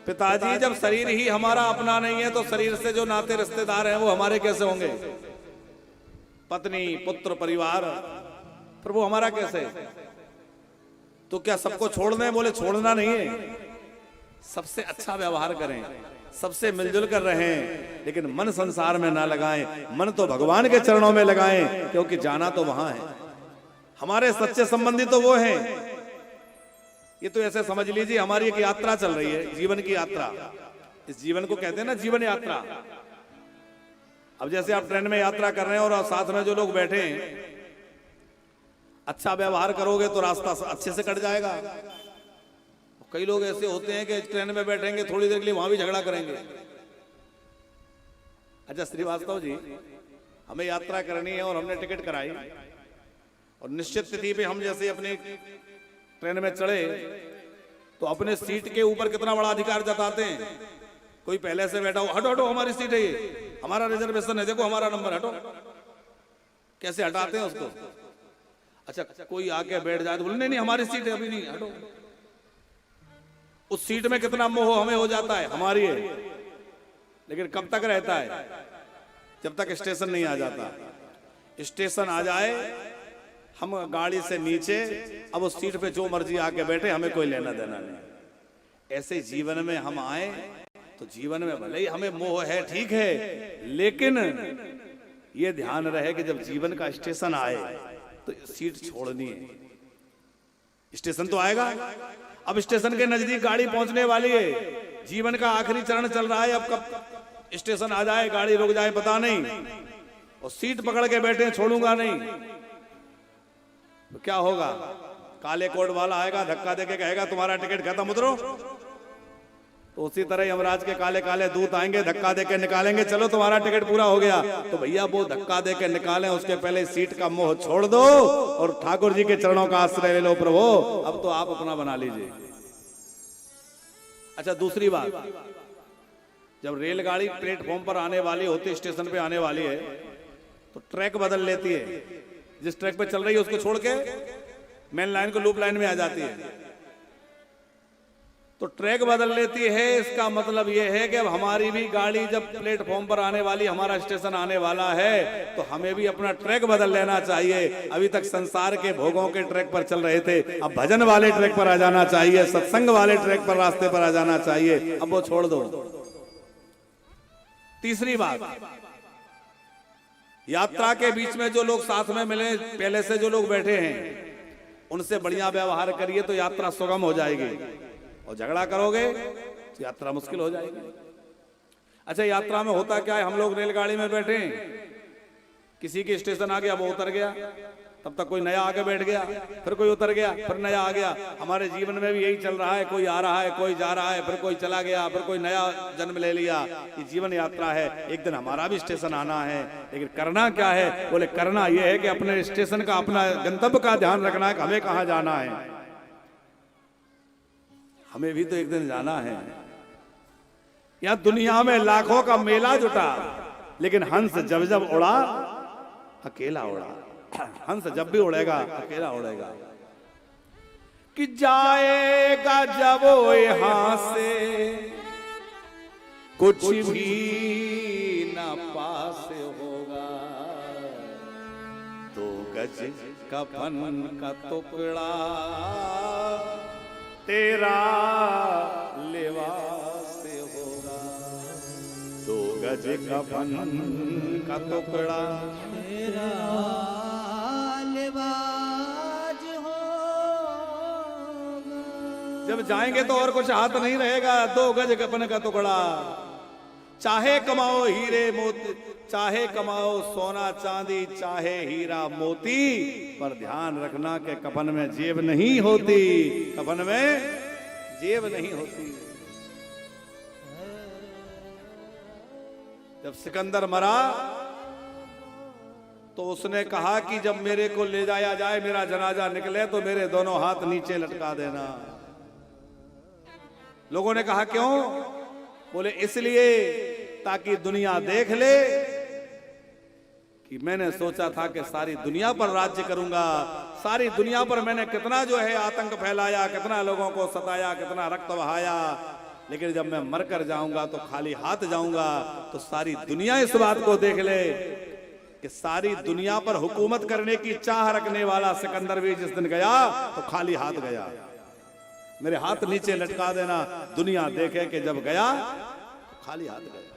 पिताजी जब शरीर ही हमारा अपना नहीं है तो शरीर से जो नाते रिश्तेदार हैं वो हमारे कैसे होंगे? पत्नी, पुत्र, परिवार, पर वो हमारा कैसे? तो क्या सबको छोड़ दें? बोले छोड़ना नहीं है, सबसे अच्छा व्यवहार करें, सबसे मिलजुल कर रहें, लेकिन मन संसार में ना लगाएं। मन तो भगवान के चरणों में लगाएं, क्योंकि जाना तो वहां है। हमारे सच्चे संबंधी तो वो हैं। ये तो ऐसे समझ लीजिए हमारी एक यात्रा चल रही है, जीवन की यात्रा। इस जीवन को कहते हैं ना जीवन यात्रा। अब जैसे आप ट्रेन में यात्रा कर रहे हैं और साथ में जो लोग बैठे हैं, अच्छा व्यवहार करोगे तो रास्ता अच्छे से कट जाएगा। कई लोग ऐसे होते हैं कि ट्रेन में बैठेंगे, थोड़ी देर के लिए वहां भी झगड़ा करेंगे। अच्छा श्रीवास्तव जी, हमें यात्रा करनी है और हमने टिकट कराई और निश्चित तिथि पे हम जैसे अपनी ट्रेन में चढ़े तो अपने सीट के ऊपर कितना बड़ा अधिकार जताते हैं। कोई पहले से बैठा हो, हटो हटो हमारी सीट है, ये हमारा रिजर्वेशन है, देखो हमारा नंबर, हटो। कैसे हटाते हैं उसको? अच्छा कोई आके बैठ जाए तो बोले नहीं नहीं हमारी सीट है, अभी नहीं, हटो। उस सीट में कितना मोह हमें हो जाता है, हमारी है, लेकिन कब तक रहता है? जब तक स्टेशन नहीं आ जाता। स्टेशन आ जाए, हम गाड़ी से नीचे, अब उस सीट पे जो मर्जी आके बैठे, हमें कोई लेना देना नहीं। ऐसे जीवन में हम आए तो जीवन में भले ही हमें मोह है, ठीक है, लेकिन ये ध्यान रहे कि जब जीवन का स्टेशन आए तो सीट छोड़नी है। स्टेशन तो आएगा, अब स्टेशन के नजदीक गाड़ी पहुंचने वाली है, जीवन का आखिरी चरण चल रहा है, अब कब स्टेशन आ जाए, गाड़ी रुक जाए पता नहीं, और सीट पकड़ के बैठे छोड़ूंगा नहीं तो क्या होगा? काले कोट वाला आएगा, धक्का देके कहेगा तुम्हारा टिकट खत्म, उतरो। तो उसी तरह यमराज के काले काले दूत आएंगे, धक्का देके निकालेंगे, चलो तुम्हारा टिकट पूरा हो गया। तो भैया वो धक्का देके निकालें, उसके पहले सीट का मोह छोड़ दो और ठाकुर जी के चरणों का आश्रय ले लो। प्रभु अब तो आप अपना बना लीजिए। अच्छा दूसरी बात, जब रेलगाड़ी प्लेटफॉर्म पर आने वाली होती, स्टेशन पे आने वाली है, तो ट्रैक बदल लेती है। जिस ट्रैक पे चल रही है उसको छोड़ के मेन लाइन को लूप लाइन में आ जाती है। तो ट्रैक बदल लेती है, इसका मतलब यह है कि अब हमारी भी गाड़ी जब प्लेटफॉर्म पर आने वाली, हमारा स्टेशन आने वाला है, तो हमें भी अपना ट्रैक बदल लेना चाहिए। अभी तक संसार के भोगों के ट्रैक पर चल रहे थे, अब भजन वाले ट्रैक पर आ जाना चाहिए, सत्संग वाले ट्रैक पर, रास्ते पर आ जाना चाहिए। अब वो छोड़ दो। तीसरी बात, यात्रा के बीच में जो लोग साथ में मिले, पहले से जो लोग बैठे हैं, उनसे बढ़िया व्यवहार करिए तो यात्रा सुगम हो जाएगी, और झगड़ा करोगे तो यात्रा मुश्किल हो जाएगी। अच्छा यात्रा में होता क्या है, हम लोग रेलगाड़ी में बैठे, किसी के स्टेशन आ गया, वो उतर गया, तब तक कोई नया आके बैठ गया, फिर कोई उतर गया, फिर नया आ गया। हमारे जीवन में भी यही चल रहा है, कोई आ रहा है, कोई जा रहा है, फिर कोई चला गया, फिर कोई नया जन्म ले लिया। ये जीवन यात्रा है, एक दिन हमारा भी स्टेशन आना है, लेकिन करना क्या है? बोले करना यह है कि अपने स्टेशन का, अपना गंतव्य का ध्यान रखना है कि हमें कहाँ जाना है। हमें भी तो एक दिन जाना है। यहां दुनिया में लाखों का मेला जुटा, लेकिन हंस जब जब उड़ा अकेला उड़ा। हंस जब भी उड़ेगा अकेला उड़ेगा। कि जाएगा जब वो यहां से कुछ भी न पास होगा, 2 गज कफन का टुकड़ा तेरा लिबास होगा, 2 गज कफन का टुकड़ा तेरा लिबास होगा। जब जाएंगे तो और कुछ हाथ नहीं रहेगा, 2 गज कफन का टुकड़ा। चाहे कमाओ हीरे मोती, चाहे कमाओ सोना चांदी, चाहे हीरा मोती, पर ध्यान रखना कि कफन में जेब नहीं होती, कफन में जेब नहीं होती। जब सिकंदर मरा तो उसने कहा कि जब मेरे को ले जाया जाए, मेरा जनाजा निकले, तो मेरे दोनों हाथ नीचे लटका देना। लोगों ने कहा क्यों? बोले इसलिए ताकि दुनिया देख ले कि मैंने सोचा था कि सारी दुनिया पर राज्य करूंगा, सारी दुनिया पर मैंने कितना जो है आतंक फैलाया, कितना लोगों को सताया, कितना रक्त बहाया, लेकिन जब मैं मर कर जाऊंगा तो खाली हाथ जाऊंगा। तो सारी दुनिया इस बात को देख ले कि सारी दुनिया पर हुकूमत करने की चाह रखने वाला सिकंदर भी जिस दिन गया तो खाली हाथ गया। मेरे हाथ नीचे लटका देना, दुनिया देखे कि जब गया तो खाली हाथ गया।